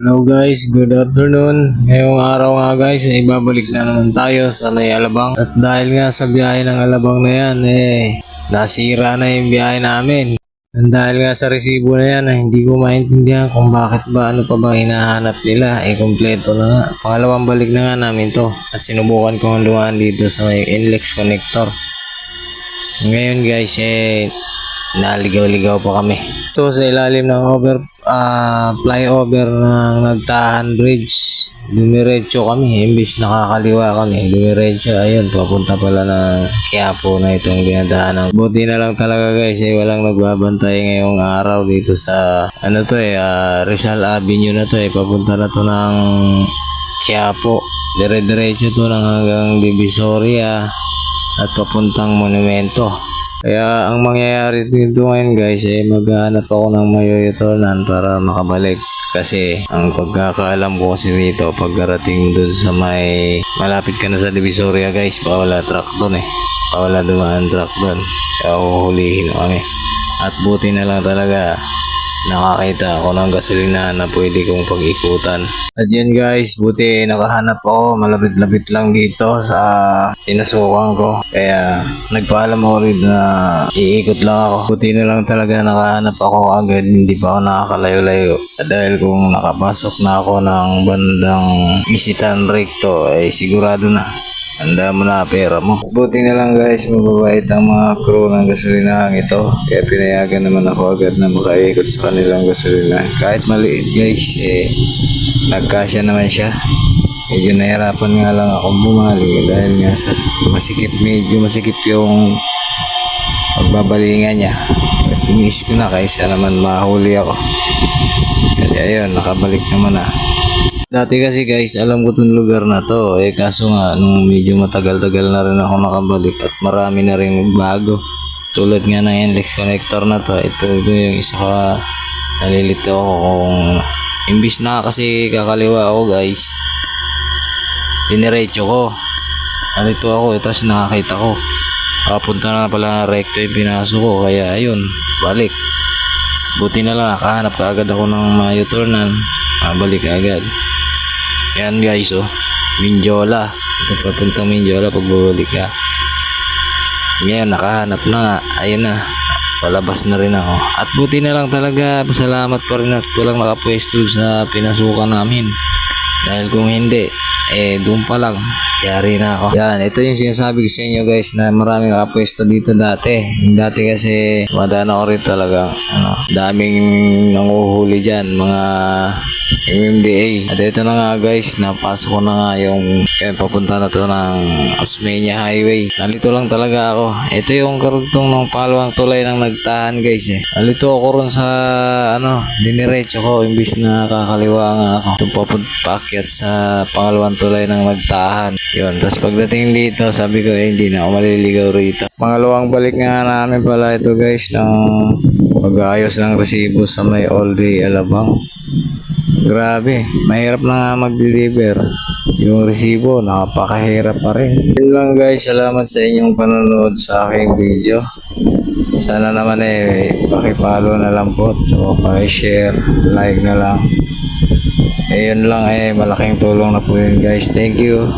Hello guys, good afternoon. Ngayong araw nga guys, ibabalik na naman tayo sa may Alabang. At dahil nga sa biyahe ng Alabang na yan, nasira na yung biyahe namin. And dahil nga sa resibo na yan, hindi ko maintindihan kung bakit ba, ano pa ba hinahanap nila. Kompleto na nga. Pangalawang balik na nga namin to. At sinubukan ko ang dumaan dito sa may NLEX connector. Ngayon guys, naligaw-ligaw pa kami. Ito sa ilalim ng flyover ng Nagtahan Bridge. Dumiretso kami, imbis nakakaliwa kami. Dumiretso, ayun, papunta pala ng Quiapo na itong dinadaanan. Buti na lang talaga guys, walang nagbabantay ngayong araw dito sa, Rizal Avenue na to papunta na to ng Quiapo. Dire-diretso to ng hanggang Divisoria at papuntang Monumento. Kaya ang mangyayari dito ngayon guys maghanap ako ng mayoyotonan para makabalik. Kasi ang pagkakaalam ko kasi dito pagkarating dun sa may malapit ka na sa Divisoria guys, pawala truck dun pawala dumaan truck dun. Kaya uhulihin kami. At buti na lang talaga nakakita ako ng gasolina na pwede kong pag-ikutan. At yun guys, buti nakahanap ako malapit-lapit lang dito sa pinasukan ko. Kaya nagpaalam ako rin na iikot lang ako. Buti na lang talaga nakahanap ako agad, hindi pa ako nakakalayo-layo. At dahil kung nakapasok na ako ng bandang Isitan Recto sigurado na handa mo na pera mo. Buti na lang guys, mababait ang mga crew ng gasolinahan ito. Kaya pinayagan naman ako agad na makaikot sa kanilang gasolina. Kahit maliit guys, nagkasya naman siya. Medyo nahirapan nga lang akong bumalik dahil nga sa medyo masikip yung pagbabalingan niya. Tinis ko na kaysa naman mahuli ako. Kaya ayun, nakabalik naman na. Dati kasi guys, alam ko itong lugar na to. Kaso nga, nung medyo matagal-tagal na rin ako nakabalik at marami na rin bago. Tulad nga ng NLEX connector na to. Ito yung isa ka nalilito ako kung imbis na kasi kakaliwa ako guys. Diniretso ko. Nalito ako, tapos nakakita ko. Papunta na pala na recto yung pinasok ko. Kaya ayun, balik. Buti na lang, nakahanap ka agad ako ng mayoturnan. Balik agad. Yan guys, Mindiola. Ito papuntang Mindiola pag babalik ka. Ngayon, nakahanap na nga. Ayun na. Palabas na rin ako. At buti na lang talaga. Pasalamat pa rin at walang makapwesto sa pinasukan namin. Dahil kung hindi, doon pa lang. Yari na ako. Yan, ito yung sinasabi ko sa inyo guys na maraming nakapwesto dito dati. Dati kasi madana ko rin talaga. Daming nanguhuli dyan. Mga MMDA. At ito na nga guys, napasok ko na nga yung papunta na to ng Osmeña Highway. Nalito lang talaga ako. Ito yung karugtong ng pangalawang tulay ng Nagtahan guys Nalito ako ron sa diniretso ko imbis na kakaliwa nga ako. Ito papunta sa pangalawang tulay ng Nagtahan. Yun, tapos pagdating dito, sabi ko hindi na ako maliligaw rito. Pangalawang balik nga namin pala ito guys ng pag-aayos ng resibo sa may All Day Alabang. Grabe, mahirap na nga mag-deliver. Yung resibo, napakahirap pa rin. Yun lang guys, salamat sa inyong panonood sa aking video. Sana naman pakipalo na lang po. So, pakishare, like na lang. Yun lang malaking tulong na po yun guys. Thank you.